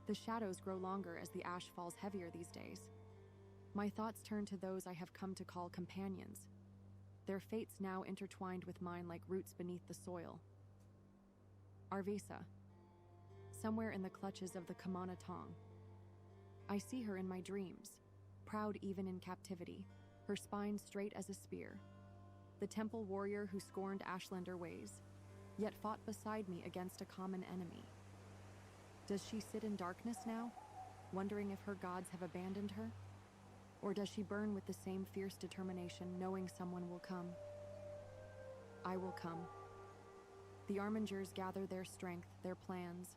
The shadows grow longer as the ash falls heavier these days. My thoughts turn to those I have come to call companions, their fates now intertwined with mine like roots beneath the soil. Arvesa, somewhere in the clutches of the Kamana Tong. I see her in my dreams, proud even in captivity, her spine straight as a spear. The temple warrior who scorned Ashlander ways, yet fought beside me against a common enemy. Does she sit in darkness now, wondering if her gods have abandoned her? Or does she burn with the same fierce determination, knowing someone will come? I will come. The Armingers gather their strength, their plans,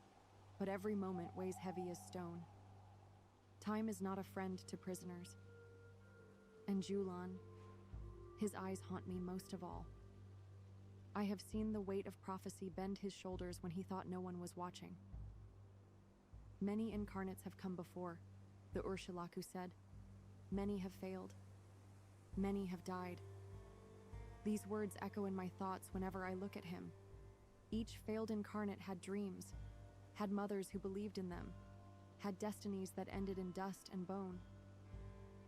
but every moment weighs heavy as stone. Time is not a friend to prisoners. And Julan, his eyes haunt me most of all. I have seen the weight of prophecy bend his shoulders when he thought no one was watching. Many incarnates have come before, the Ursulaku said. Many have failed. Many have died. These words echo in my thoughts whenever I look at him. Each failed incarnate had dreams, had mothers who believed in them, had destinies that ended in dust and bone.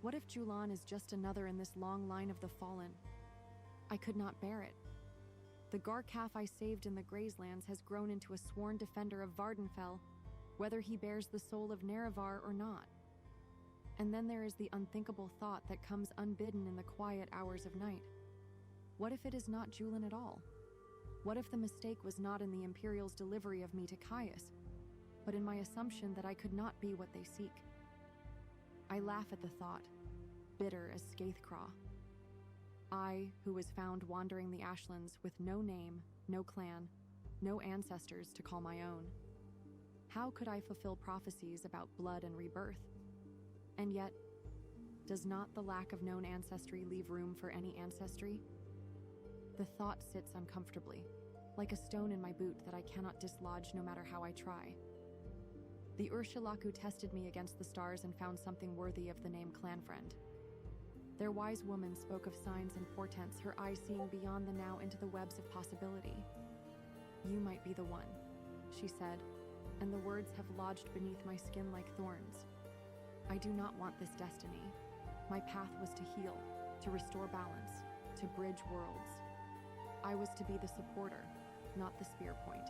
What if Julan is just another in this long line of the fallen? I could not bear it. The Garkaf I saved in the Grazelands has grown into a sworn defender of Vardenfell, whether he bears the soul of Nerevar or not. And then there is the unthinkable thought that comes unbidden in the quiet hours of night. What if it is not Julan at all? What if the mistake was not in the Imperial's delivery of me to Caius, but in my assumption that I could not be what they seek? I laugh at the thought, bitter as Skaithcraw. I, who was found wandering the Ashlands with no name, no clan, no ancestors to call my own. How could I fulfill prophecies about blood and rebirth? And yet, does not the lack of known ancestry leave room for any ancestry? The thought sits uncomfortably, like a stone in my boot that I cannot dislodge no matter how I try. The Ursulaku tested me against the stars and found something worthy of the name Clanfriend. Their wise woman spoke of signs and portents, her eyes seeing beyond the now into the webs of possibility. You might be the one, she said, and the words have lodged beneath my skin like thorns. I do not want this destiny. My path was to heal, to restore balance, to bridge worlds. I was to be the supporter, not the spear point,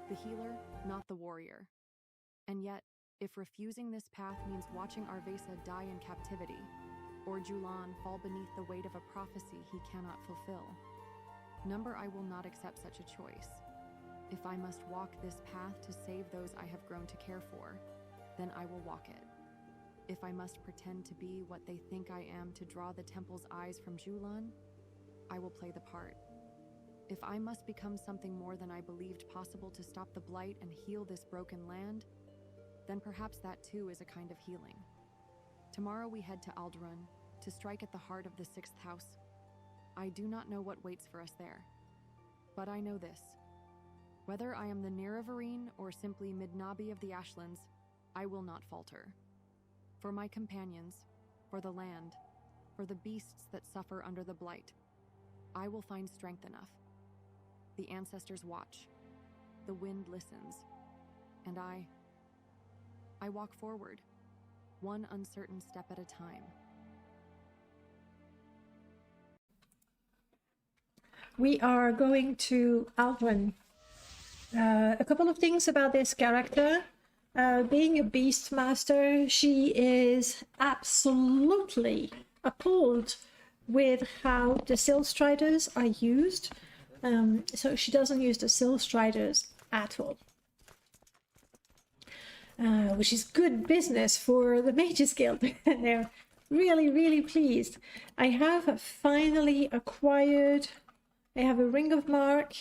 the healer, not the warrior. And yet, if refusing this path means watching Arvesa die in captivity, or Julan fall beneath the weight of a prophecy he cannot fulfill, I will not accept such a choice. If I must walk this path to save those I have grown to care for, then I will walk it. If I must pretend to be what they think I am to draw the temple's eyes from Julan, I will play the part. If I must become something more than I believed possible to stop the blight and heal this broken land, then perhaps that too is a kind of healing. Tomorrow we head to Alderaan, to strike at the heart of the sixth house. I do not know what waits for us there. But I know this. Whether I am the Nerevarine or simply Midnabi of the Ashlands, I will not falter. For my companions, for the land, for the beasts that suffer under the blight, I will find strength enough. The ancestors watch, the wind listens, and I walk forward, one uncertain step at a time. We are going to Alderaan. A couple of things about this character. Being a Beastmaster, she is absolutely appalled with how the Silstriders are used. So she doesn't use the Silstriders at all. Which is good business for the Mages Guild. They're really, really pleased. I have finally acquired... I have a Ring of Mark,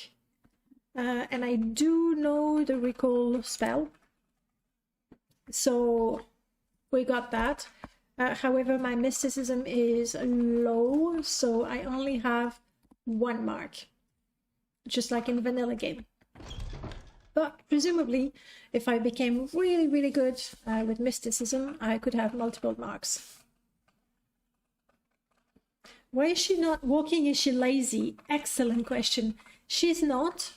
and I do know the recall spell. So we got that. However, my mysticism is low, so I only have one mark, just like in the vanilla game. But presumably, if I became really, really good with mysticism, I could have multiple marks. Why is she not walking? Is she lazy? Excellent question. She's not.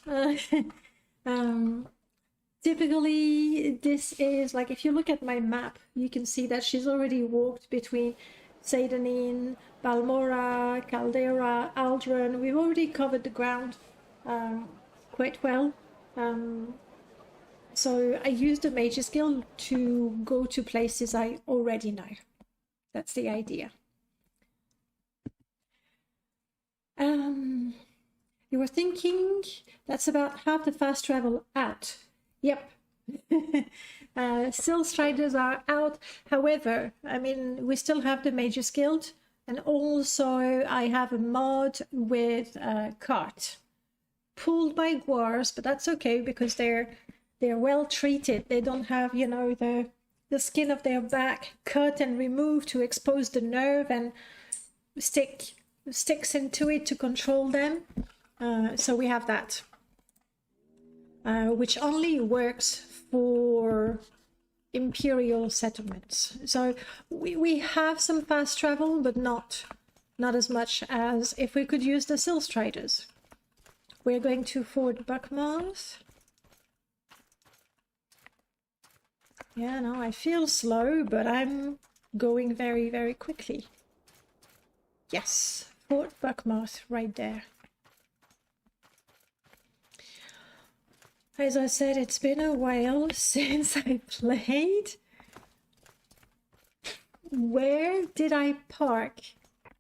Typically, this is like, if you look at my map, you can see that she's already walked between Seydanin, Balmora, Caldera, Aldrin. We've already covered the ground quite well. So I use the Mage's Guild to go to places I already know. That's the idea. You were thinking that's about half the fast travel out. Yep. Still Striders are out. However, I mean, we still have the Mage's Guild. And also I have a mod with cart. Pulled by Gwars, but that's okay because they're well treated. They don't have, you know, the skin of their back cut and removed to expose the nerve and sticks into it to control them. So we have that, which only works for imperial settlements. So we have some fast travel, but not as much as if we could use the Silstriders. We're going to Fort Buckmouth. Yeah, no, I feel slow, but I'm going very, very quickly. Yes, Fort Buckmouth right there. As I said, it's been a while since I played. Where did I park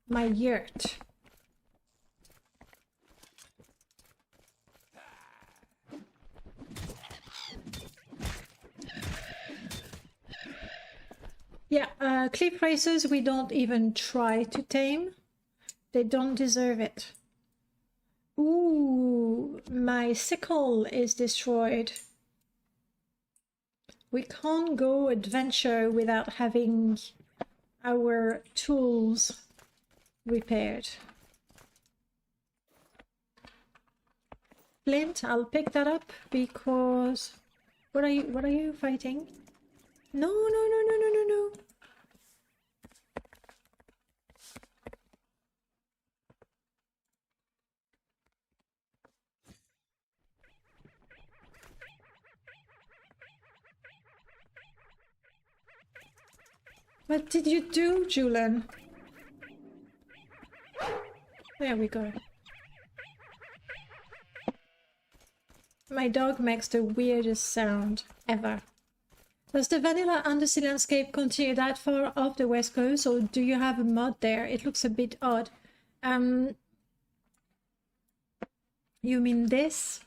my yurt? Yeah, cliff racers we don't even try to tame. They don't deserve it. Ooh, my sickle is destroyed. We can't go adventure without having our tools repaired. Flint, I'll pick that up because... What are you fighting? No, no, no, no, no, no, no. What did you do, Julian? There we go. My dog makes the weirdest sound ever. Does the vanilla undersea landscape continue that far off the west coast, or do you have a mod there? It looks a bit odd. You mean this?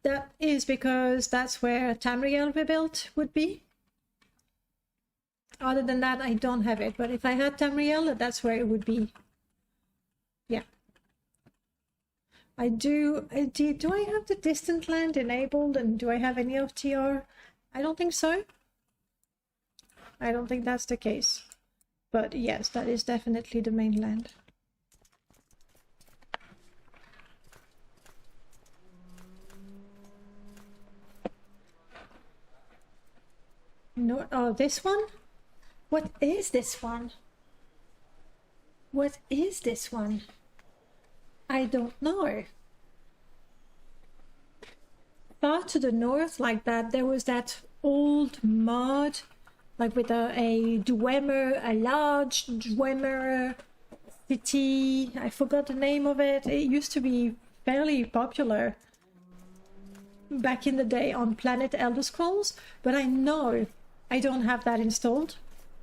That is because that's where Tamriel rebuilt would be. Other than that, I don't have it. But if I had Tamriel, that's where it would be. Yeah. I do. Do I have the distant land enabled, and do I have any of TR? I don't think so. I don't think that's the case. But yes, that is definitely the mainland. No, oh, this one? What is this one? What is this one? I don't know. Far to the north like that, there was that old mod, like with a Dwemer, a large Dwemer city. I forgot the name of it. It used to be fairly popular back in the day on Planet Elder Scrolls, but I know I don't have that installed,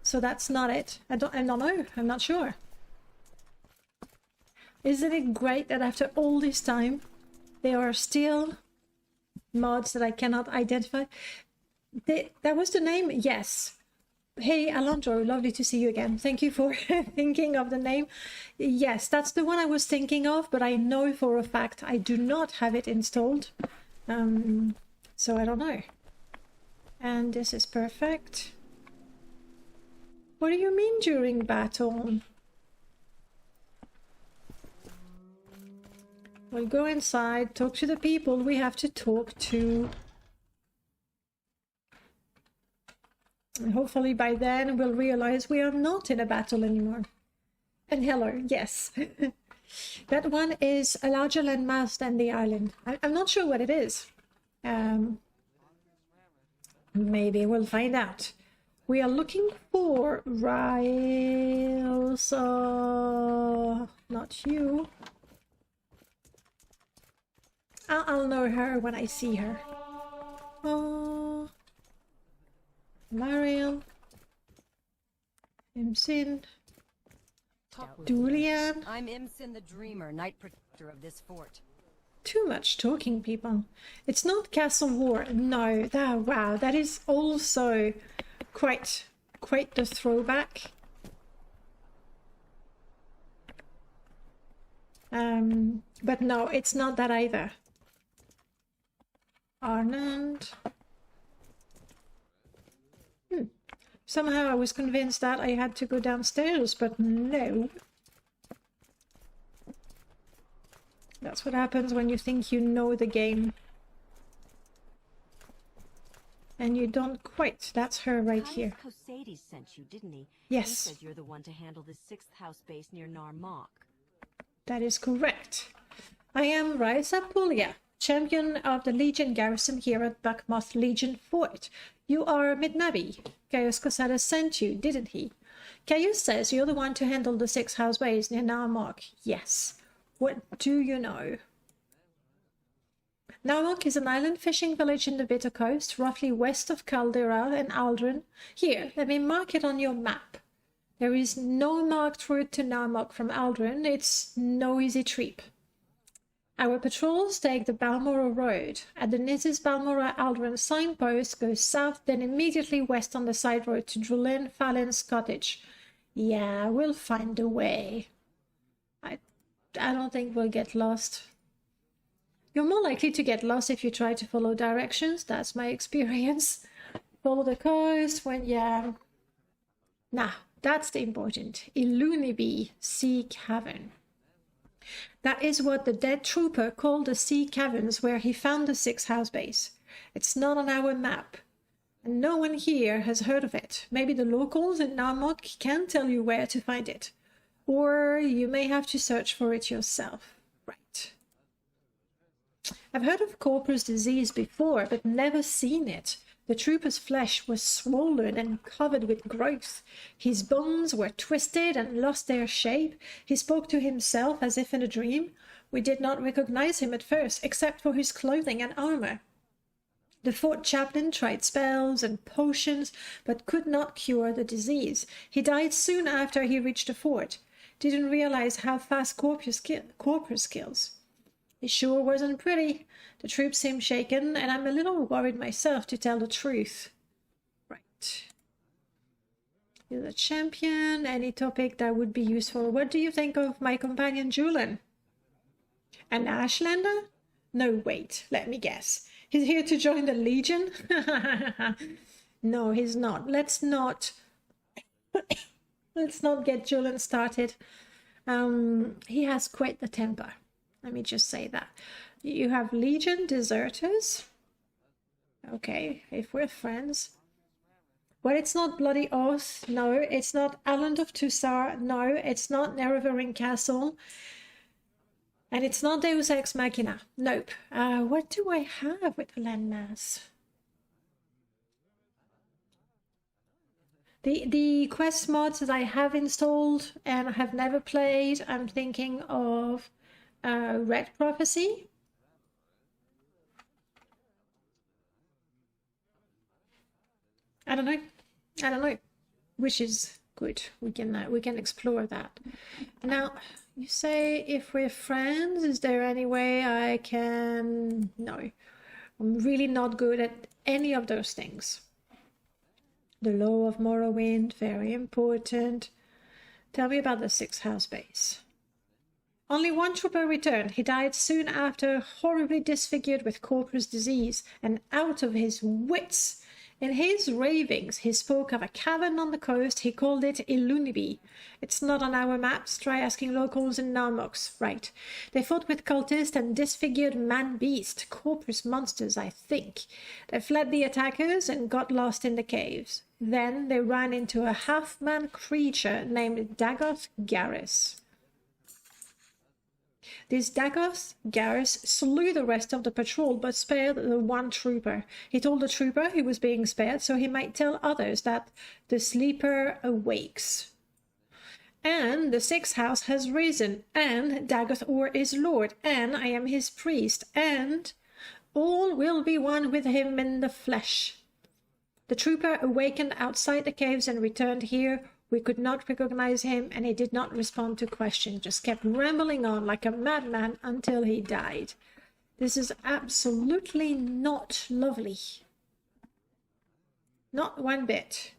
so that's not it. I don't know. I'm not sure. Isn't it great that after all this time, there are still mods that I cannot identify? That was the name? Yes. Hey, Alondro, lovely to see you again. Thank you for thinking of the name. Yes, that's the one I was thinking of, but I know for a fact I do not have it installed. So I don't know. And this is perfect. What do you mean during battle? We'll go inside, talk to the people we have to talk to. And hopefully by then we'll realize we are not in a battle anymore. And hello, yes. That one is a larger landmass than the island. I'm not sure what it is. Maybe we'll find out. We are looking for Riles. Not you. I'll know her when I see her. Mariel. Imsin. Julian. I'm Imsin the Dreamer, Night Protector of this fort. Too much talking, people. It's not Castle War. No, wow, that is also quite the throwback. But no, it's not that either. Arnand. Somehow I was convinced that I had to go downstairs, but no. That's what happens when you think you know the game. And you don't quite. That's her right here. Cosades sent you, didn't he? Yes. He says you're the one to handle the 6th house base near Narmak. That is correct. I am Raisa Puglia, champion of the Legion garrison here at Buckmoth Legion Fort. You are Midnabi. Caius Cosades sent you, didn't he? Caius says you're the one to handle the 6th house base near Narmak. Yes. What do you know? Narmak is an island fishing village in the Bitter Coast, roughly west of Caldera and Aldrin. Here, let me mark it on your map. There is no marked route to Narmak from Aldrin. It's no easy trip. Our patrols take the Balmora Road. At the Niz's Balmora Aldrin signpost, go south, then immediately west on the side road to Drulin Fallin's cottage. Yeah, we'll find a way. I don't think we'll get lost. You're more likely to get lost if you try to follow directions. That's my experience. Follow the coast when, yeah. Now, that's the important. Ilunibi Sea Cavern. That is what the dead trooper called the Sea Caverns where he found the 6th house base. It's not on our map. And no one here has heard of it. Maybe the locals in Narmak can tell you where to find it. Or you may have to search for it yourself. Right. I've heard of Corpor's disease before, but never seen it. The trooper's flesh was swollen and covered with growth. His bones were twisted and lost their shape. He spoke to himself as if in a dream. We did not recognize him at first, except for his clothing and armor. The fort chaplain tried spells and potions, but could not cure the disease. He died soon after he reached the fort. Didn't realize how fast Corpor's kills. It sure wasn't pretty. The troops seem shaken, and I'm a little worried myself, to tell the truth. Right. You're the champion. Any topic that would be useful. What do you think of my companion Julian? An Ashlander? No, wait. Let me guess. He's here to join the Legion? No, he's not. Let's not get Julian started. He has quite the temper. Let me just say that. You have Legion deserters. Okay, if we're friends. Well, it's not Bloody Oath. No, it's not Island of Tussar. No, it's not Nerevarin Castle. And it's not Deus Ex Machina. Nope. What do I have with the landmass? The quest mods that I have installed and have never played, I'm thinking of Red Prophecy. I don't know, which is good. We can explore that. Now, you say if we're friends, is there any way I can? No, I'm really not good at any of those things. The law of Morrowind, very important. Tell me about the 6th house base. Only one trooper returned. He died soon after, horribly disfigured with Corpor's disease and out of his wits. In his ravings, he spoke of a cavern on the coast. He called it Ilunibi. It's not on our maps. Try asking locals in Narmox. Right. They fought with cultists and disfigured man-beast, Corpus monsters, I think. They fled the attackers and got lost in the caves. Then they ran into a half-man creature named Dagoth Garrus. This Dagoth Garrus slew the rest of the patrol, but spared the one trooper. He told the trooper he was being spared, so he might tell others that the sleeper awakes. And the sixth house has risen, and Dagoth is Lord, and I am his priest, and all will be one with him in the flesh. The trooper awakened outside the caves and returned here. We could not recognize him, and he did not respond to questions, just kept rambling on like a madman until he died. This is absolutely not lovely. Not one bit.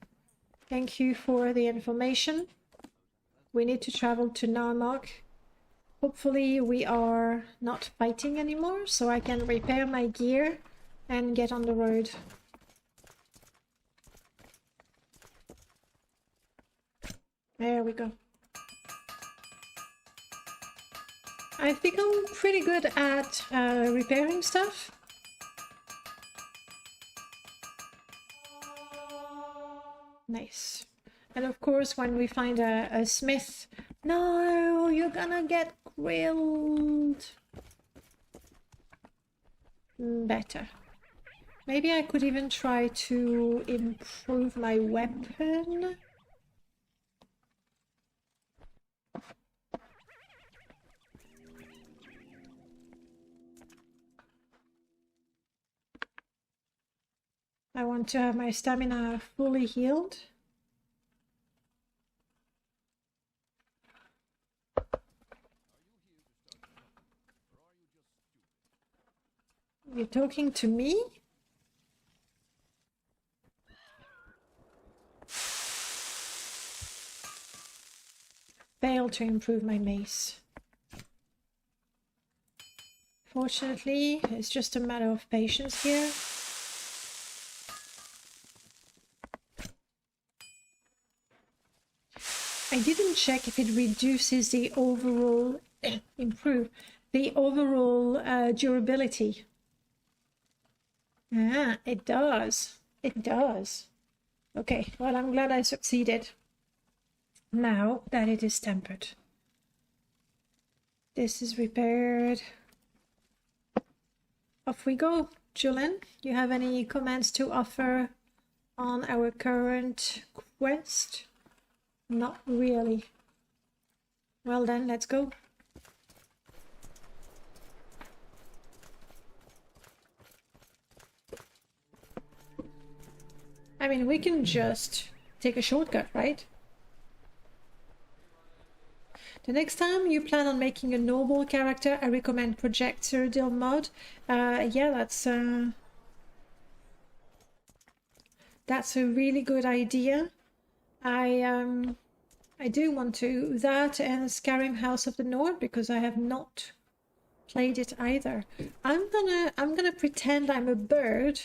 Thank you for the information. We need to travel to Narmak. Hopefully we are not fighting anymore, so I can repair my gear and get on the road. There we go. I've become pretty good at repairing stuff. Nice. And of course, when we find a smith, no, you're gonna get grilled. Better. Maybe I could even try to improve my weapon. I want to have my stamina fully healed. You're talking to me? Failed to improve my mace. Fortunately, it's just a matter of patience here. I didn't check if it reduces the overall durability. Ah, it does. It does. Okay, well, I'm glad I succeeded. Now that it is tempered. This is repaired. Off we go. Julian, you have any comments to offer on our current quest? Not really. Well then, let's go. I mean, we can just take a shortcut, right? The next time you plan on making a noble character, I recommend Projector Deal mod. Yeah, that's a really good idea. I do want to that and Skyrim House of the North because I have not played it either. I'm gonna pretend I'm a bird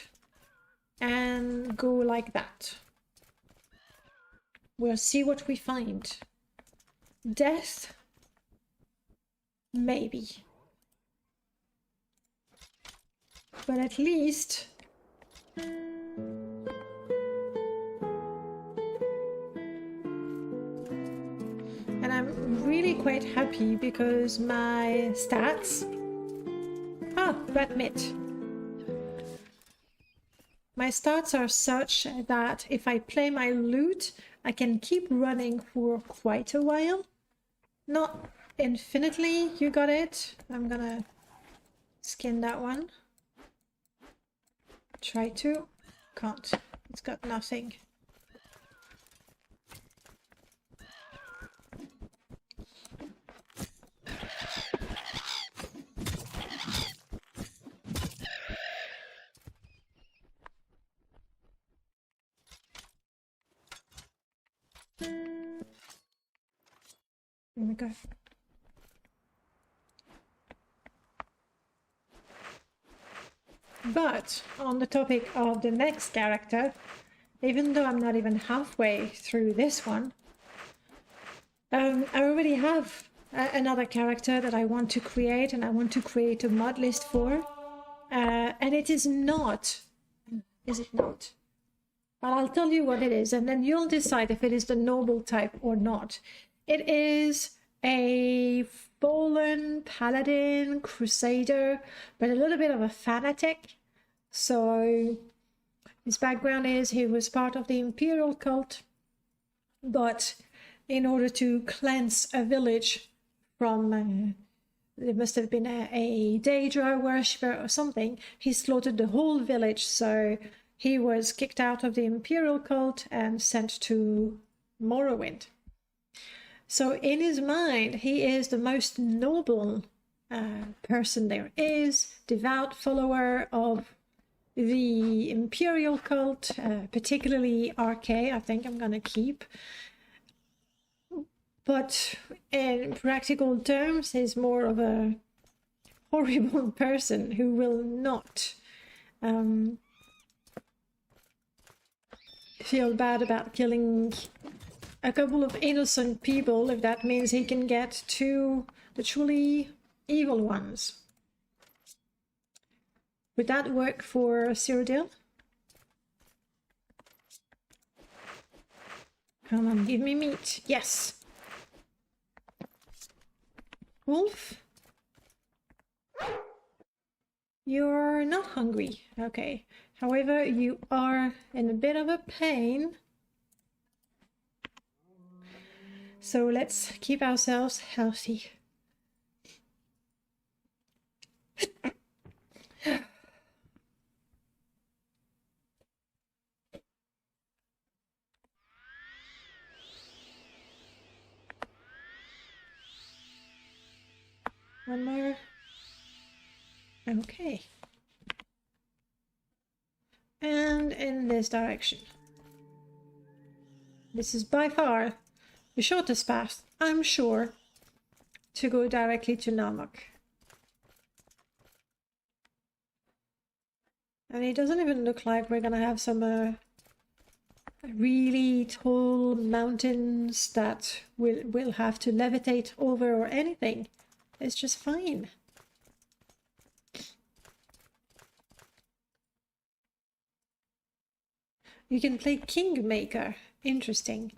and go like that. We'll see what we find. Death? Maybe. But at least and I'm really quite happy because my stats... Ah, red mitt. My stats are such that if I play my loot, I can keep running for quite a while. Not infinitely, you got it. I'm gonna skin that one. Try to. Can't. It's got nothing. Here we go. But on the topic of the next character, even though I'm not even halfway through this one, I already have another character that I want to create, and I want to create a mod list for. And it is not... Is it not? But I'll tell you what it is, and then you'll decide if it is the noble type or not. It is a fallen paladin, crusader, but a little bit of a fanatic. So his background is he was part of the imperial cult, but in order to cleanse a village from there must have been a Daedra worshipper or something, he slaughtered the whole village. So he was kicked out of the imperial cult and sent to Morrowind. So in his mind, he is the most noble person there is, devout follower of the imperial cult, particularly RK, I think I'm gonna keep. But in practical terms, he's more of a horrible person who will not feel bad about killing a couple of innocent people if that means he can get to the truly evil ones. Would that work for Cyrodiil? Come on, give me meat. Yes. Wolf? You're not hungry. Okay. However, you are in a bit of a pain. So let's keep ourselves healthy. One more. Okay. And in this direction. This is by far the shortest path, I'm sure, to go directly to Narmak. And it doesn't even look like we're gonna have some really tall mountains that we'll have to levitate over or anything. It's just fine. You can play Kingmaker. Interesting.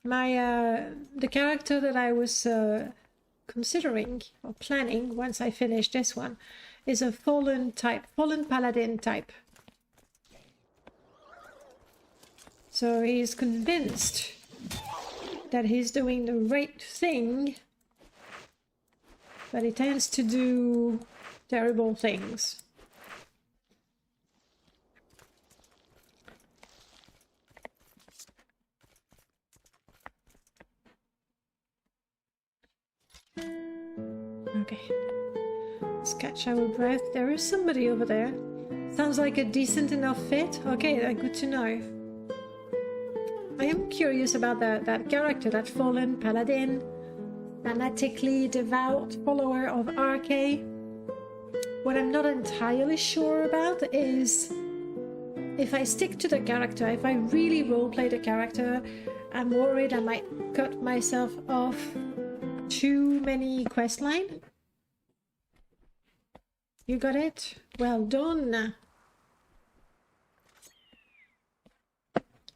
The character that I was considering or planning once I finish this one is a fallen paladin type. So he's convinced that he's doing the right thing, but he tends to do terrible things. Okay, let's catch our breath. There is somebody over there. Sounds like a decent enough fit. Okay, good to know. I am curious about that character, that fallen paladin, fanatically devout follower of RK. What I'm not entirely sure about is if I stick to the character, if I really roleplay the character, I'm worried I might cut myself off too many questline. You got it? Well done.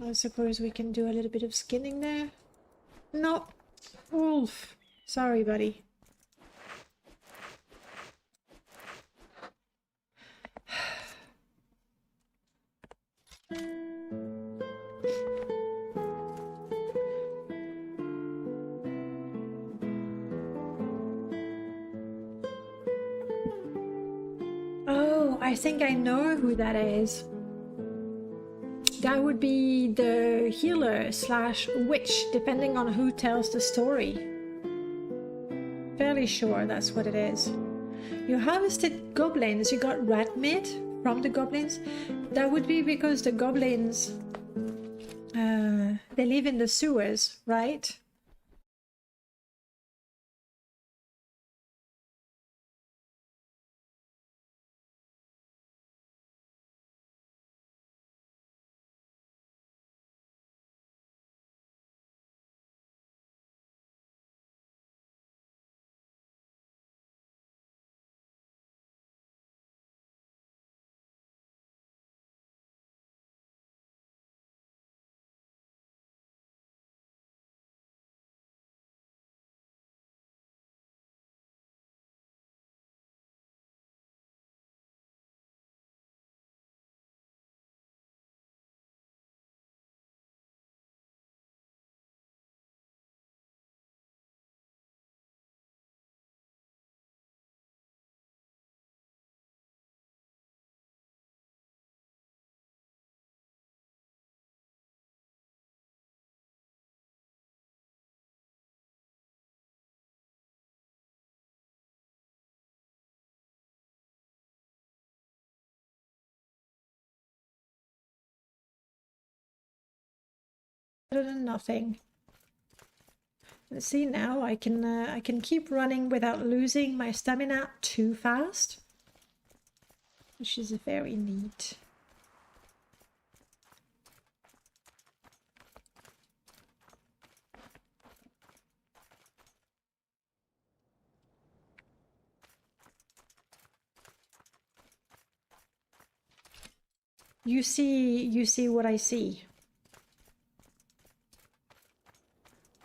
I suppose we can do a little bit of skinning there. No, Wolf. Sorry, buddy. Oh, I think I know who that is. That would be the healer / witch, depending on who tells the story. Fairly sure that's what it is. You harvested goblins, you got rat meat from the goblins. That would be because the goblins, they live in the sewers, right? better than nothing. Let's see now. I can keep running without losing my stamina too fast, which is very neat. You see what I see.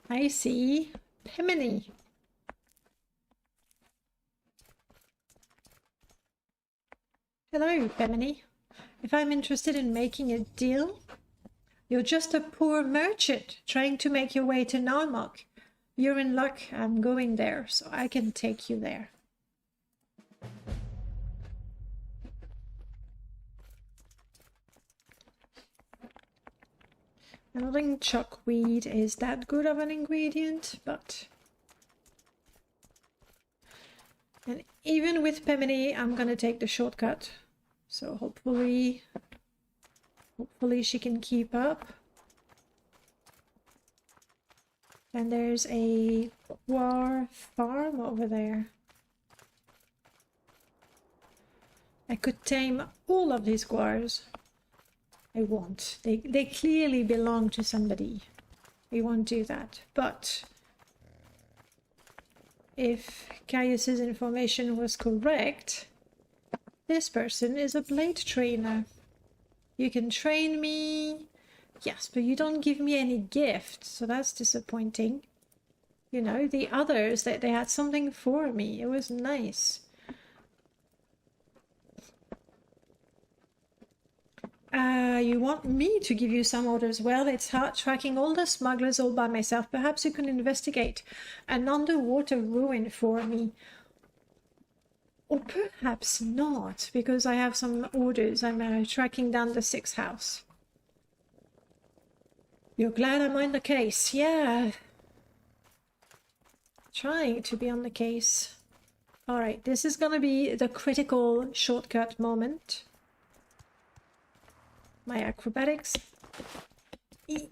I see Pemini. Hello, Pemini. If I'm interested in making a deal, you're just a poor merchant trying to make your way to Narmok. You're in luck. I'm going there, so I can take you there. I don't think chuckweed is that good of an ingredient, but... And even with Pemini, I'm gonna take the shortcut. So hopefully she can keep up. And there's a guar farm over there. I could tame all of these guars. I won't. They clearly belong to somebody. We won't do that. But if Caius's information was correct, this person is a blade trainer. You can train me. Yes, but you don't give me any gift, so that's disappointing. You know, the others, they had something for me. It was nice. You want me to give you some orders? Well, it's hard tracking all the smugglers all by myself. Perhaps you can investigate an underwater ruin for me. Or perhaps not, because I have some orders. I'm tracking down the 6th house. You're glad I'm on the case? Yeah. Trying to be on the case. Alright, this is gonna be the critical shortcut moment. My acrobatics it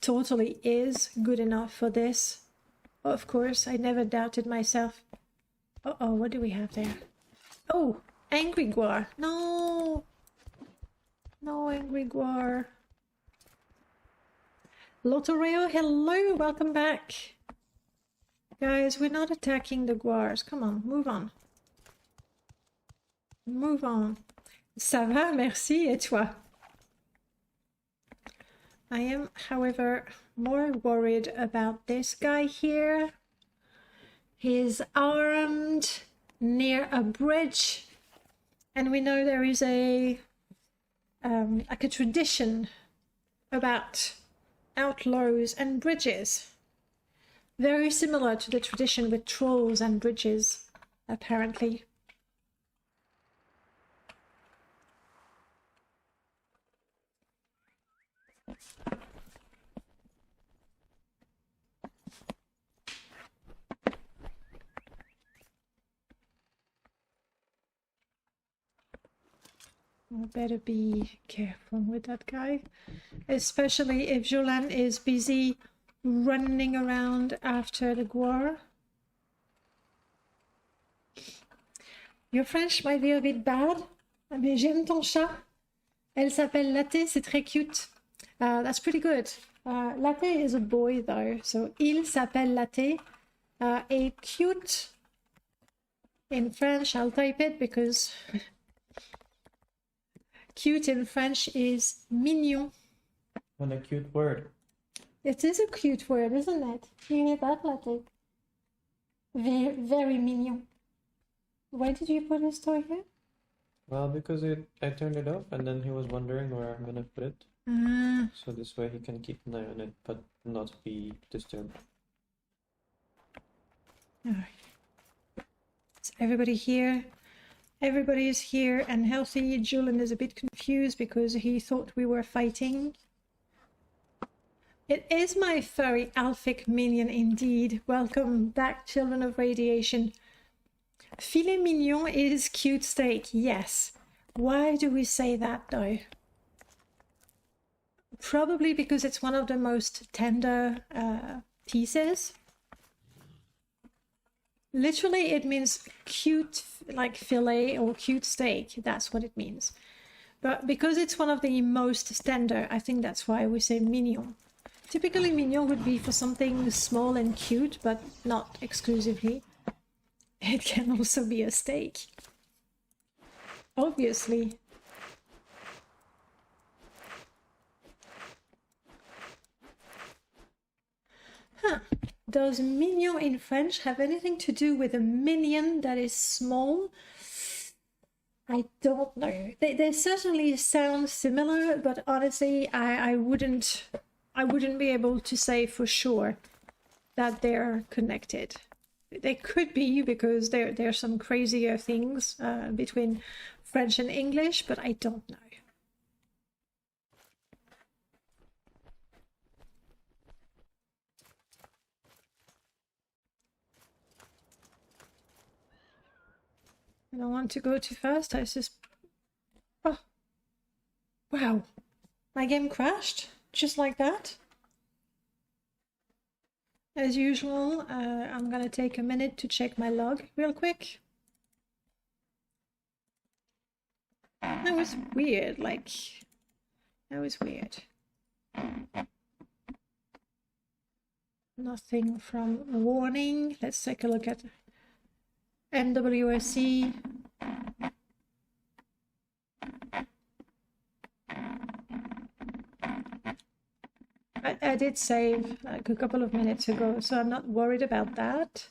totally is good enough for this. Of course, I never doubted myself. Uh-oh, what do we have there? Oh, angry guar. No. No angry guar. Lotoreo, hello, welcome back. Guys, we're not attacking the guars. Come on, move on. Move on. Ça va, merci, et toi? I am, however, more worried about this guy here. He's armed near a bridge, and we know there is a like a tradition about outlaws and bridges. Very similar to the tradition with trolls and bridges, apparently. I better be careful with that guy, especially if Jolan is busy running around after the guar. Your French might be a bit bad, mais j'aime ton chat. Elle s'appelle Latte, c'est très cute. That's pretty good. Latte is a boy though, so il s'appelle Latte. A cute in French, I'll type it because cute in French is mignon. What a cute word. It is a cute word, isn't it? You hear that, Latte? Very, very mignon. Why did you put his toy here? Well, because I turned it off and then he was wondering where I'm gonna put it. So this way he can keep an eye on it, but not be disturbed. Alright. Is everybody here? Everybody is here and healthy. Julian is a bit confused because he thought we were fighting. It is my furry Alphic minion indeed. Welcome back, children of radiation. Filet mignon is cute steak, yes. Why do we say that though? Probably because it's one of the most tender pieces. Literally, it means cute, like fillet or cute steak. That's what it means. But because it's one of the most tender, I think that's why we say mignon. Typically, mignon would be for something small and cute, but not exclusively. It can also be a steak. Obviously. Huh. Does mignon in French have anything to do with a minion that is small? I don't know. They certainly sound similar, but honestly, I wouldn't be able to say for sure that they're connected. They could be, because there are some crazier things between French and English, but I don't know. I don't want to go too fast. I just... Oh. Wow. My game crashed. Just like that. As usual, I'm gonna take a minute to check my log real quick. That was weird, like... That was weird. Nothing from warning. Let's take a look at NWSC. I did save like a couple of minutes ago, so I'm not worried about that.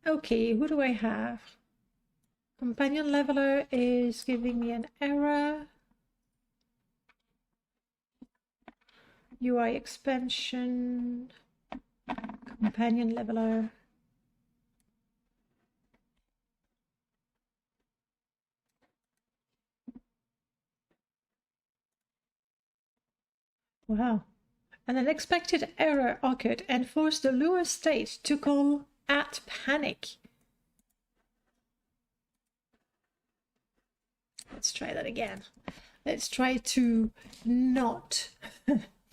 Okay, who do I have? Companion leveler is giving me an error. UI expansion. Companion leveler. Wow. An unexpected error occurred and forced the lure state to call at panic. Let's try that again. Let's try to not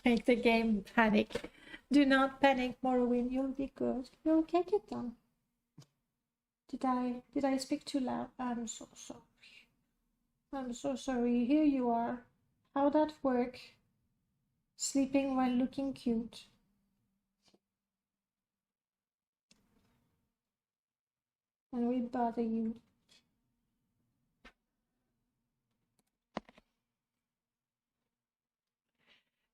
make the game panic. Do not panic, Morrowind. You'll be good. You'll get it done. Did I speak too loud? I'm so sorry. I'm so sorry. Here you are. How'd that work? Sleeping while looking cute. And we bother you.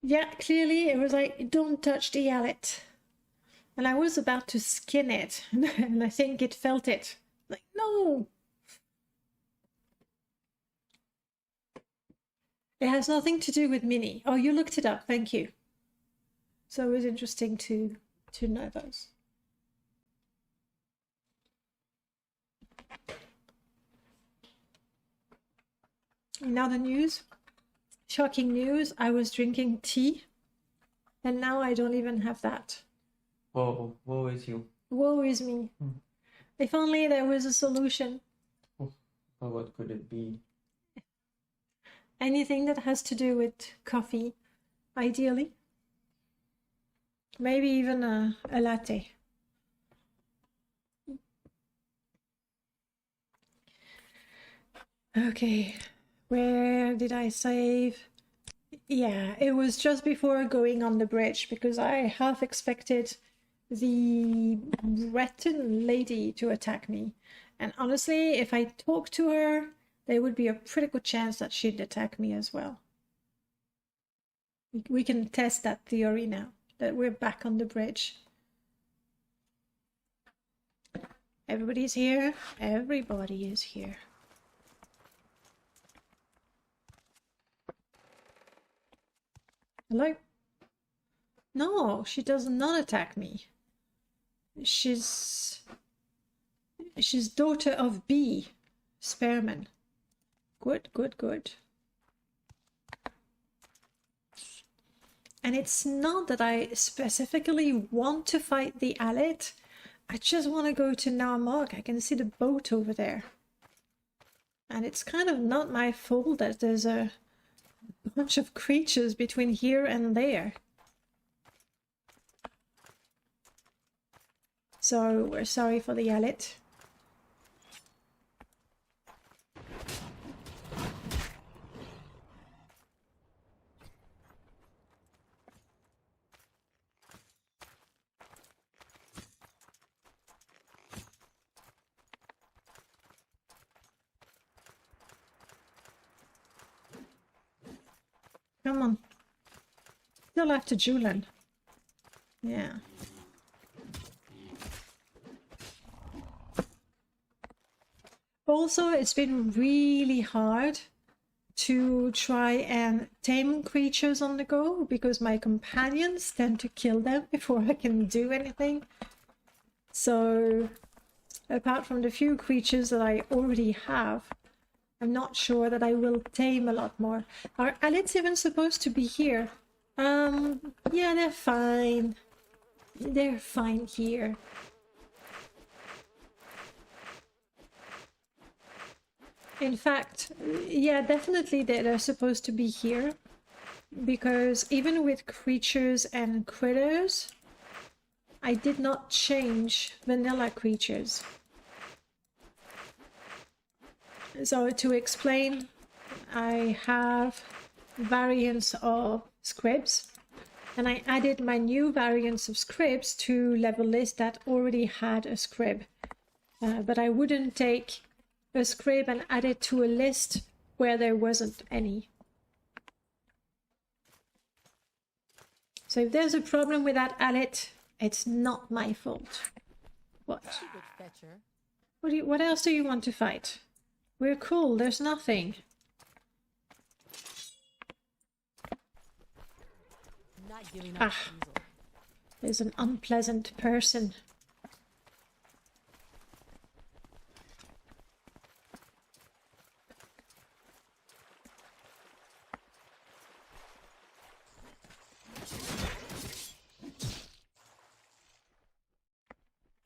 Yeah, clearly it was like, don't touch the eyelet. And I was about to skin it, and I think it felt it. Like, no! It has nothing to do with Mini. Oh, you looked it up, thank you. So it was interesting to know those. Now the news. Shocking news, I was drinking tea, and now I don't even have that. Oh, woe is you. Woe is me. If only there was a solution. Oh, what could it be? Anything that has to do with coffee, ideally. Maybe even a latte. Okay, where did I save? Yeah, it was just before going on the bridge, because I half expected the Breton lady to attack me. And honestly, if I talked to her, there would be a pretty good chance that she'd attack me as well. We can test that theory now, that we're back on the bridge. Everybody's here. Everybody is here. Hello? No, she does not attack me. She's daughter of B, Spearman. Good, good, good. And it's not that I specifically want to fight the Alet. I just want to go to Narmok. I can see the boat over there. And it's kind of not my fault that there's a bunch of creatures between here and there. So we're sorry for the Yalit. Come on. Still after Julian. Yeah. Also, it's been really hard to try and tame creatures on the go because my companions tend to kill them before I can do anything. So, apart from the few creatures that I already have, I'm not sure that I will tame a lot more. Are Alits even supposed to be here? Yeah, they're fine. They're fine here. In fact, yeah, definitely they're supposed to be here. Because even with creatures and critters, I did not change vanilla creatures. So to explain, I have variants of scribs, and I added my new variants of scribs to level list that already had a scrib. But I wouldn't take a scrib and add it to a list where there wasn't any. So if there's a problem with that Alit, it's not my fault. What? What else do you want to fight? We're cool, there's nothing. Ah, there's an unpleasant person.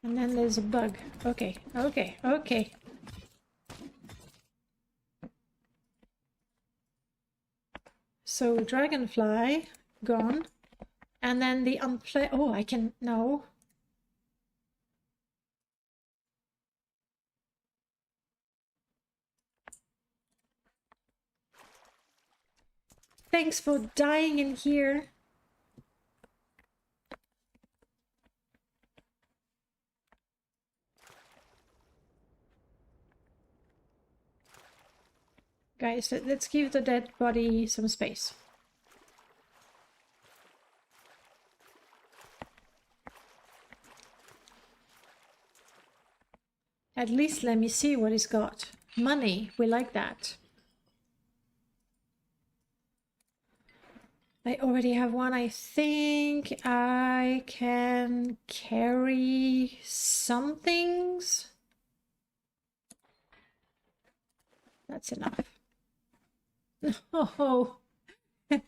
And then there's a bug. Okay, okay, okay. So dragonfly gone, and then the oh, I can no. Thanks for dying in here. Guys, let's give the dead body some space. At least let me see what he's got. Money, we like that. I already have one. I think I can carry some things. That's enough. Oh,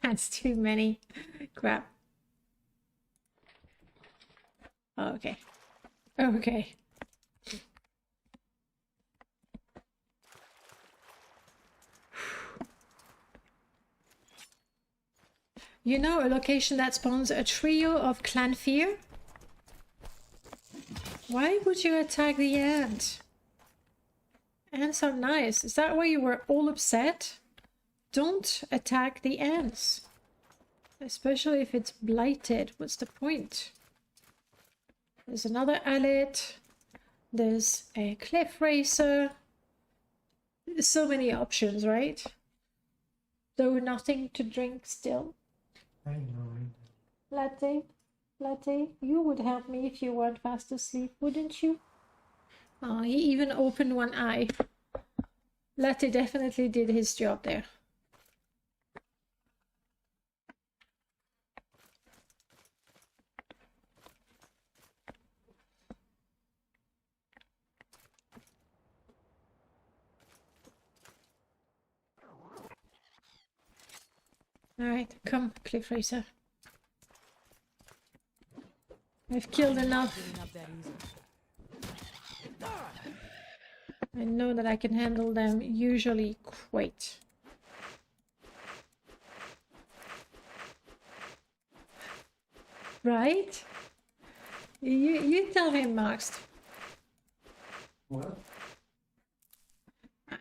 that's too many. Crap. Okay. Okay. You know a location that spawns a trio of clan fear? Why would you attack the ant? Ants are nice. Is that why you were all upset? Don't attack the ants. Especially if it's blighted. What's the point? There's another Alit. There's a cliff racer. There's so many options, right? Though nothing to drink still. I know. Latte? Latte? You would help me if you weren't fast asleep, wouldn't you? Oh, he even opened one eye. Latte definitely did his job there. Alright, come, Cliff Racer. I've killed enough. I know that I can handle them usually quite. Right? You tell him, Max. What?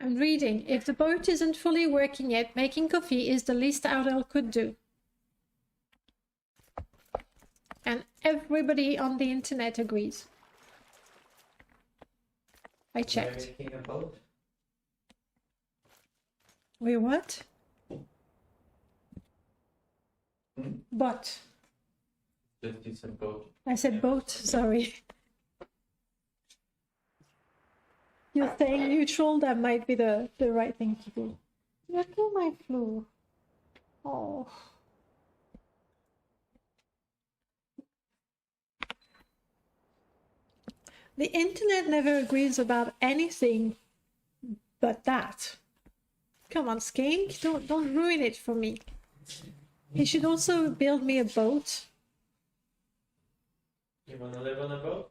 I'm reading. If the boat isn't fully working yet, making coffee is the least Aurel could do. And everybody on the internet agrees. I checked. Making a boat? Wait, what? Hmm? But. Just use a boat. I said boat, sorry. You're staying neutral, that might be the right thing to do. Look at my flu. Oh. The internet never agrees about anything but that. Come on, Skink, don't ruin it for me. He should also build me a boat. You wanna live on a boat?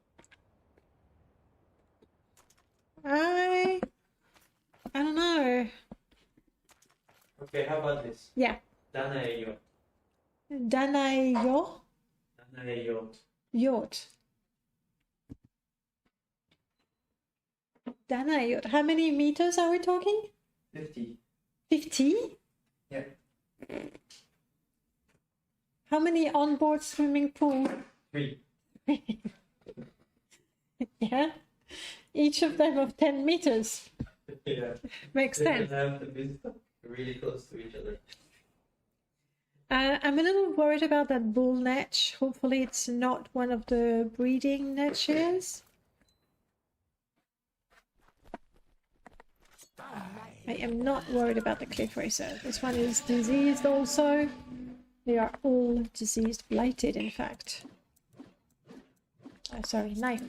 I don't know. Okay, how about this? Yeah. Danae Danayo yacht. yacht. Danayo. How many meters are we talking? 50. 50? Yeah. How many onboard swimming pool? 3. Yeah. Each of them of 10 meters. Yeah. Makes They sense. have to be stuck really close to each other. I'm a little worried about that bull netch. Hopefully it's not one of the breeding netches. I am not worried about the cliff racer. This one is diseased also. They are all diseased, blighted in fact. Oh, sorry, knife.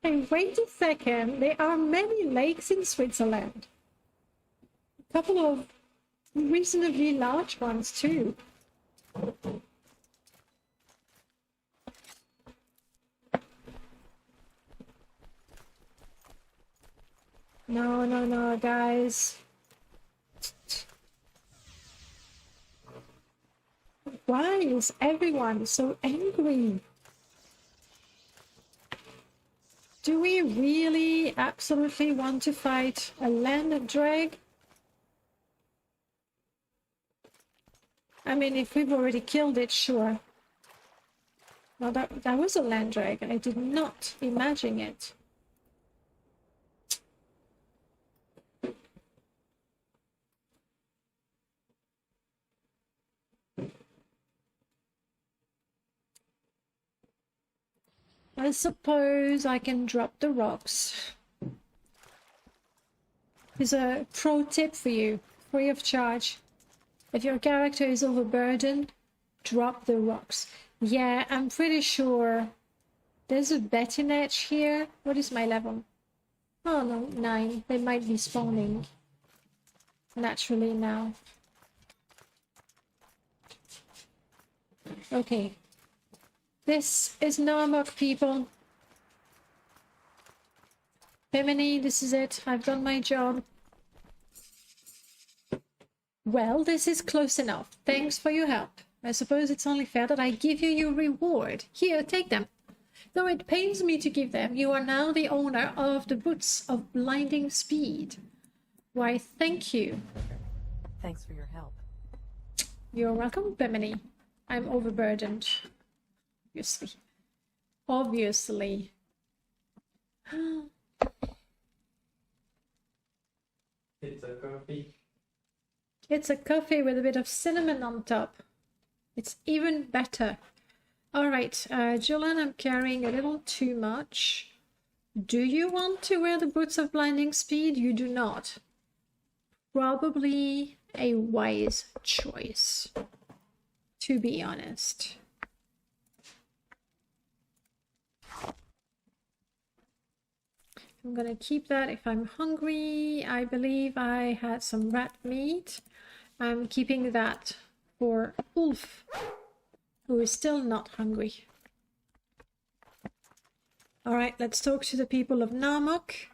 Hey, wait a second. There are many lakes in Switzerland. A couple of reasonably large ones too. No, guys. Why is everyone so angry? Do we really absolutely want to fight a land drag? I mean, if we've already killed it, sure. No, that was a land drag. I did not imagine it. I suppose I can drop the rocks. Here's a pro tip for you, free of charge. If your character is overburdened, drop the rocks. Yeah, I'm pretty sure there's a Betty Netch here. What is my level? Oh no, 9. They might be spawning naturally now. Okay. This is Narmok, people. Bimini, this is it. I've done my job. Well, this is close enough. Thanks for your help. I suppose it's only fair that I give you your reward. Here, take them. Though it pains me to give them, you are now the owner of the boots of blinding speed. Why, thank you. Thanks for your help. You're welcome, Bimini. I'm overburdened. Obviously. It's a coffee. It's a coffee with a bit of cinnamon on top. It's even better. All right, Julian, I'm carrying a little too much. Do you want to wear the boots of blinding speed? You do not. Probably a wise choice, to be honest. I'm gonna keep that if I'm hungry. I believe I had some rat meat. I'm keeping that for Ulf, who is still not hungry. All right, let's talk to the people of Narmok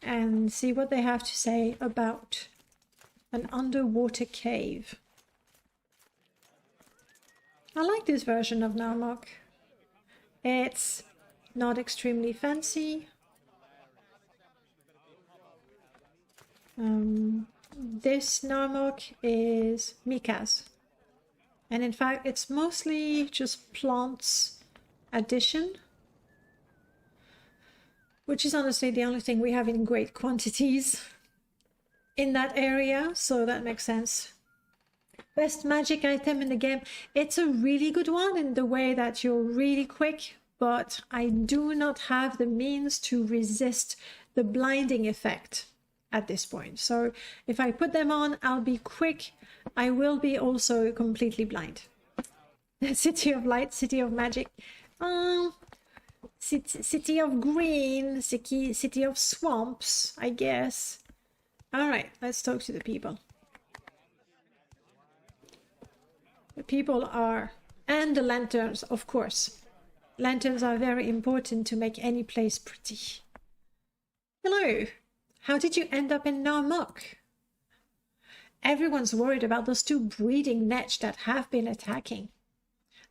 and see what they have to say about an underwater cave. I like this version of Narmok. It's not extremely fancy. This Narmok is Mika's. And in fact, it's mostly just plants addition, which is honestly the only thing we have in great quantities in that area, so that makes sense. Best magic item in the game. It's a really good one in the way that you're really quick, but I do not have the means to resist the blinding effect at this point. So if I put them on, I'll be quick. I will be also completely blind. City of Light, City of Magic. City of Green, City of Swamps, I guess. All right, let's talk to the people. The people are, and the lanterns, of course. Lanterns are very important to make any place pretty. Hello, how did you end up in Narmok? Everyone's worried about those two breeding netch that have been attacking.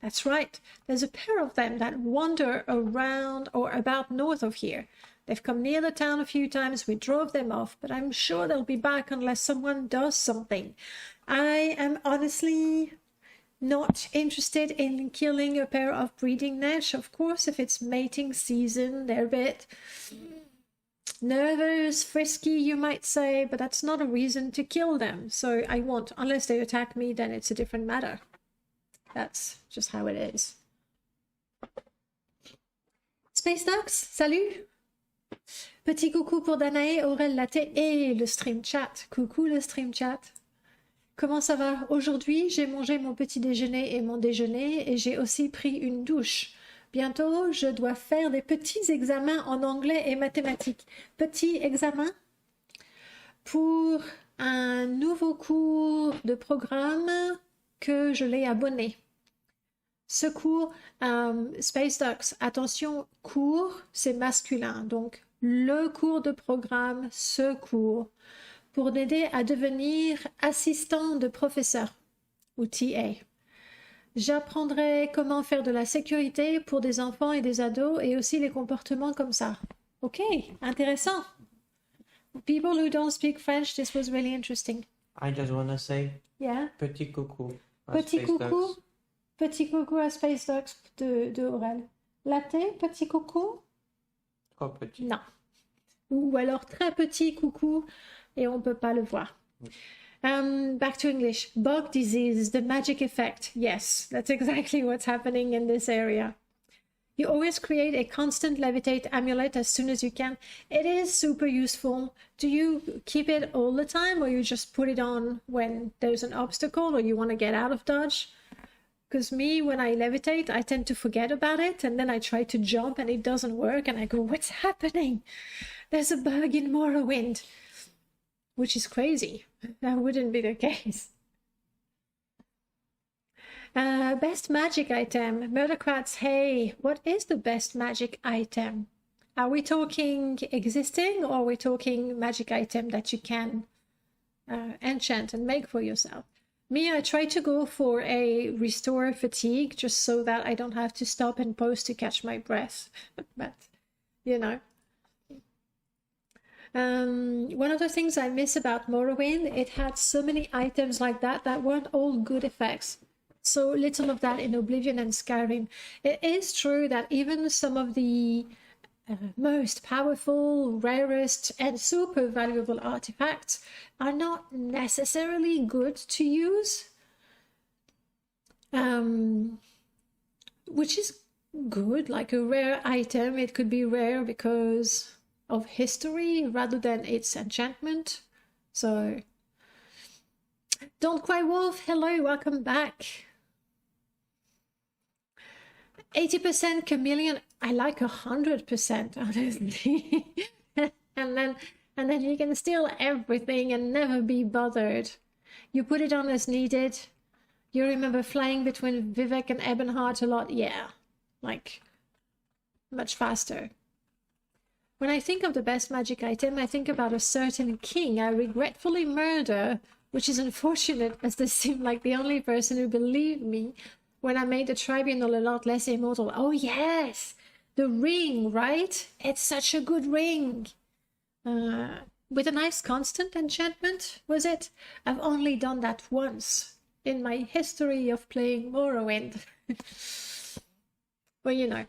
That's right, there's a pair of them that wander around or about north of here. They've come near the town a few times, we drove them off, but I'm sure they'll be back unless someone does something. I am honestly not interested in killing a pair of breeding netch. Of course, if it's mating season, they're a bit nervous, frisky, you might say, but that's not a reason to kill them. So I won't. Unless they attack me, then it's a different matter. That's just how it is. Space Ducks, salut! Petit coucou pour Danae, Aurel Latte et le stream chat. Coucou le stream chat. Comment ça va? Aujourd'hui, j'ai mangé mon petit déjeuner et mon déjeuner et j'ai aussi pris une douche. Bientôt, je dois faire des petits examens en anglais et mathématiques. Petits examens pour un nouveau cours de programme que je l'ai abonné. Ce cours, Space Ducks, attention, cours, c'est masculin. Donc, le cours de programme, ce cours, pour m'aider à devenir assistant de professeur ou TA. J'apprendrai comment faire de la sécurité pour des enfants et des ados et aussi les comportements comme ça. Ok, intéressant. People who don't speak French, this was really interesting. I just want to say Yeah. petit coucou. Petit coucou. Petit coucou à Space Ducks de Aurel. Latte, petit coucou? Oh, petit. Non. Ou alors très petit coucou et on peut pas le voir. Back to English. Bug disease, the magic effect. Yes, that's exactly what's happening in this area. You always create a constant levitate amulet as soon as you can. It is super useful. Do you keep it all the time or you just put it on when there's an obstacle or you want to get out of dodge? Because me, when I levitate, I tend to forget about it and then I try to jump and it doesn't work and I go, what's happening? There's a bug in Morrowind. Which is crazy. That wouldn't be the case. Best magic item. Murdercrats, hey, what is the best magic item? Are we talking existing or are we talking magic item that you can enchant and make for yourself? Me, I try to go for a restore fatigue just so that I don't have to stop and pause to catch my breath. But, you know. One of the things I miss about Morrowind, it had so many items like that that weren't all good effects. So little of that in Oblivion and Skyrim. It is true that even some of the most powerful, rarest, and super valuable artifacts are not necessarily good to use. Which is good, like a rare item. It could be rare because of history rather than its enchantment. So, Don't Cry Wolf, hello, welcome back. 80% chameleon. I like 100%, honestly. and then you can steal everything and never be bothered. You put it on as needed. You remember flying between Vivek and Ebonheart a lot? Yeah, like much faster. When I think of the best magic item, I think about a certain king I regretfully murder, which is unfortunate as this seemed like the only person who believed me when I made the tribunal a lot less immortal. Oh yes, the ring, right? It's such a good ring. With a nice constant enchantment, was it? I've only done that once in my history of playing Morrowind. Well, you know.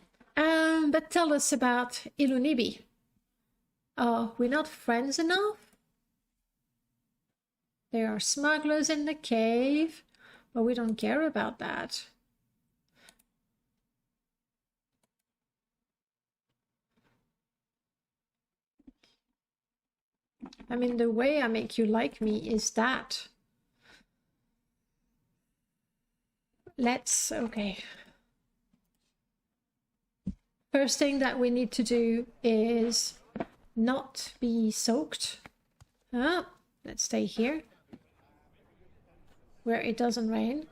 But tell us about Ilunibi. Oh, we're not friends enough? There are smugglers in the cave, but we don't care about that. I mean, the way I make you like me is that. Okay. First thing that we need to do is not be soaked. Let's stay here where it doesn't rain.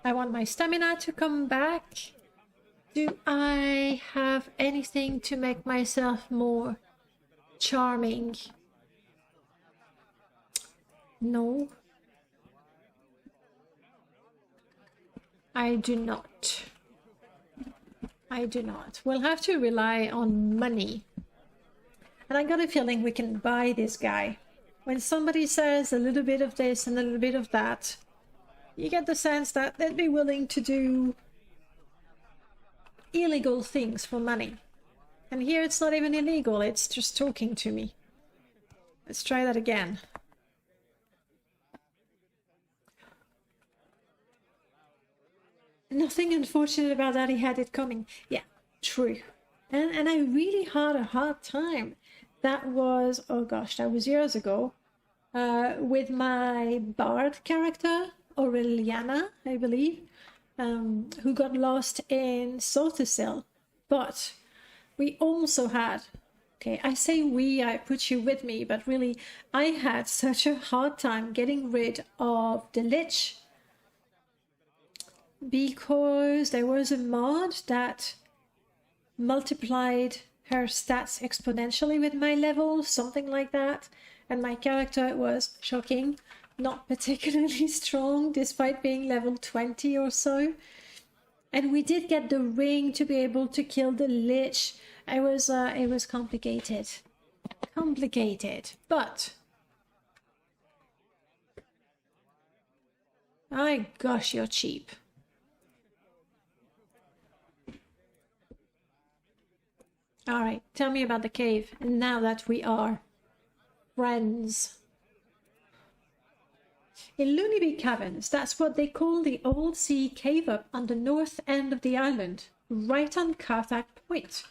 I want my stamina to come back. Do I have anything to make myself more charming? No. I do not. I do not. We'll have to rely on money. And I got a feeling we can buy this guy. When somebody says a little bit of this and a little bit of that, you get the sense that they'd be willing to do illegal things for money. And here it's not even illegal, it's just talking to me. Let's try that again. Nothing unfortunate about that, he had it coming. Yeah, true. And I really had a hard time. That was, oh gosh, that was years ago. With my bard character, Aureliana, I believe, who got lost in Sorthisil. But we also had, okay, I say we, I put you with me, but really I had such a hard time getting rid of the Lich, because there was a mod that multiplied her stats exponentially with my level, something like that, and my character was shocking, not particularly strong despite being level 20 or so. And we did get the ring to be able to kill the Lich. It was complicated. But my gosh, you're cheap. Alright, tell me about the cave, now that we are friends. In Luniby Caverns, that's what they call the Old Sea Cave up on the north end of the island, right on Carthag Point.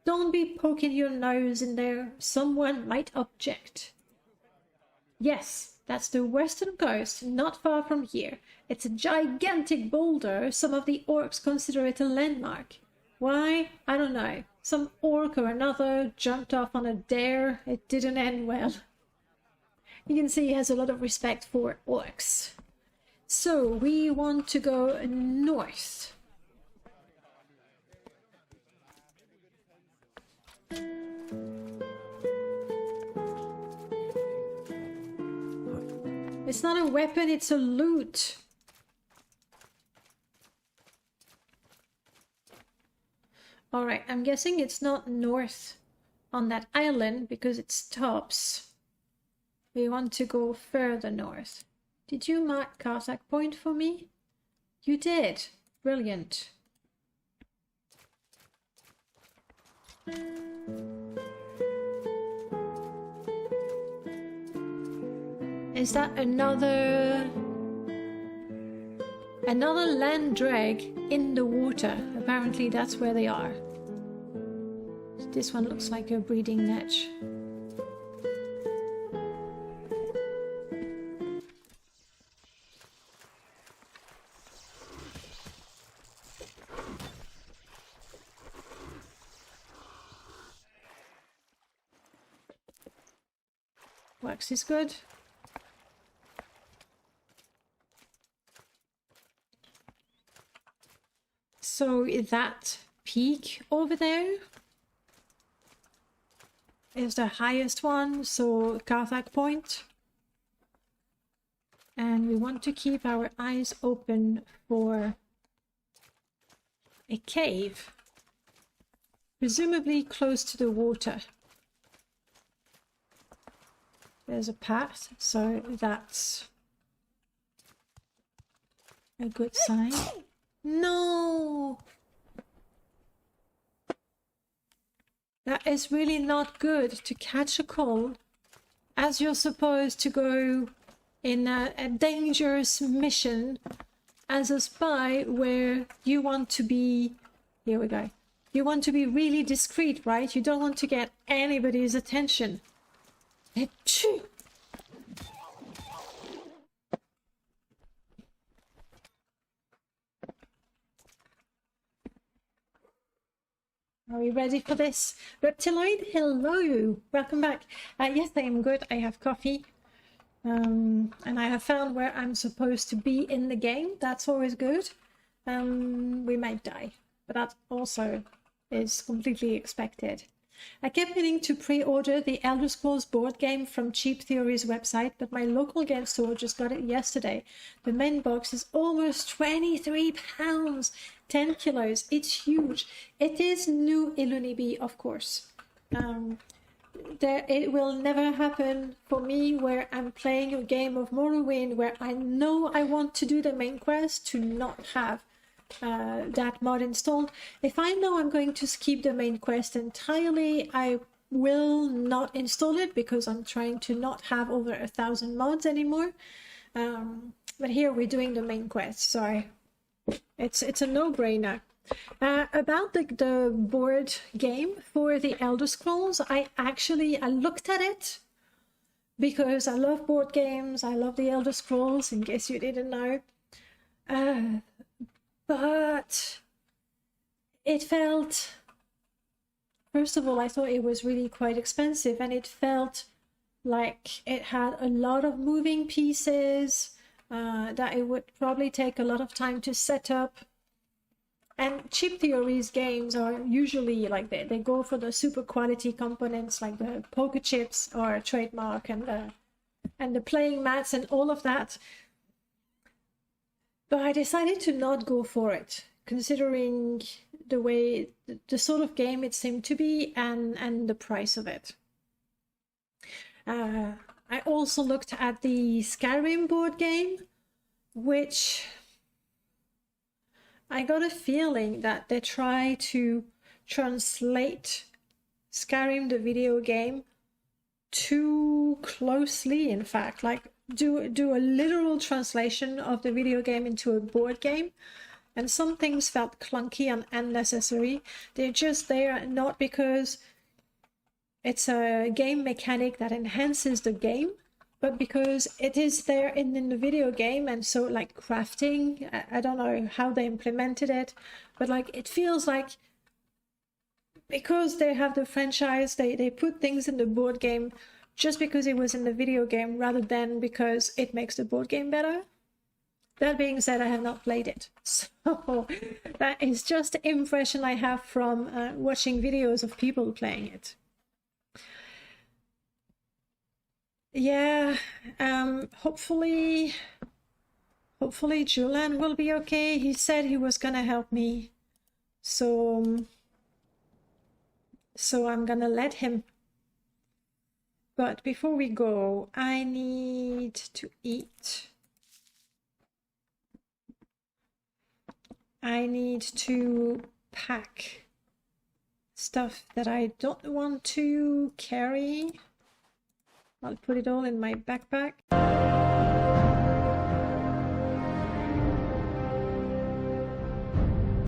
Don't be poking your nose in there, someone might object. Yes, that's the western coast, not far from here. It's a gigantic boulder, some of the orcs consider it a landmark. Why? I don't know. Some orc or another jumped off on a dare. It didn't end well. You can see he has a lot of respect for orcs. So we want to go north. It's not a weapon, it's a loot. Alright, I'm guessing it's not north on that island because it stops. We want to go further north. Did you mark Carthag Point for me? You did. Brilliant. Is that another land drag in the water? Apparently that's where they are. This one looks like a breeding niche. Wax is good. So that peak over there is the highest one, so Karthak Point. And we want to keep our eyes open for a cave, presumably close to the water. There's a path, so that's a good sign. No! That is really not good to catch a cold as you're supposed to go in a dangerous mission as a spy where you want to be... Here we go. You want to be really discreet, right? You don't want to get anybody's attention. Achoo! Are we ready for this? Reptiloid, hello! Welcome back. Yes, I am good. I have coffee. And I have found where I'm supposed to be in the game. That's always good. We might die, but that also is completely expected. I kept meaning to pre-order the Elder Scrolls board game from Cheap Theory's website, but my local game store just got it yesterday. The main box is almost £23, 10 kilos. It's huge. It is new Midnabi, of course. It will never happen for me where I'm playing a game of Morrowind where I know I want to do the main quest to not have that mod installed. If I know I'm going to skip the main quest entirely, I will not install it because I'm trying to not have over 1,000 mods anymore. But here we're doing the main quest, so it's a no-brainer. About the board game for the Elder Scrolls, I looked at it because I love board games. I love the Elder Scrolls, in case you didn't know. But it felt, first of all, I thought it was really quite expensive, and it felt like it had a lot of moving pieces, that it would probably take a lot of time to set up. And Cheap Theory's games are usually like they go for the super quality components like the poker chips or trademark and the playing mats and all of that. But I decided to not go for it, considering the way, the sort of game it seemed to be and the price of it. I also looked at the Skyrim board game, which I got a feeling that they try to translate Skyrim, the video game, too closely, in fact, like do a literal translation of the video game into a board game, and some things felt clunky and unnecessary. They're just there not because it's a game mechanic that enhances the game, but because it is there in the video game. And so like crafting, I don't know how they implemented it, but like it feels like because they have the franchise, they put things in the board game just because it was in the video game rather than because it makes the board game better. That being said, I have not played it, so that is just the impression I have from watching videos of people playing it. Yeah, hopefully Julian will be okay. He said he was gonna help me, so I'm gonna let him. But before we go, I need to eat. I need to pack stuff that I don't want to carry. I'll put it all in my backpack.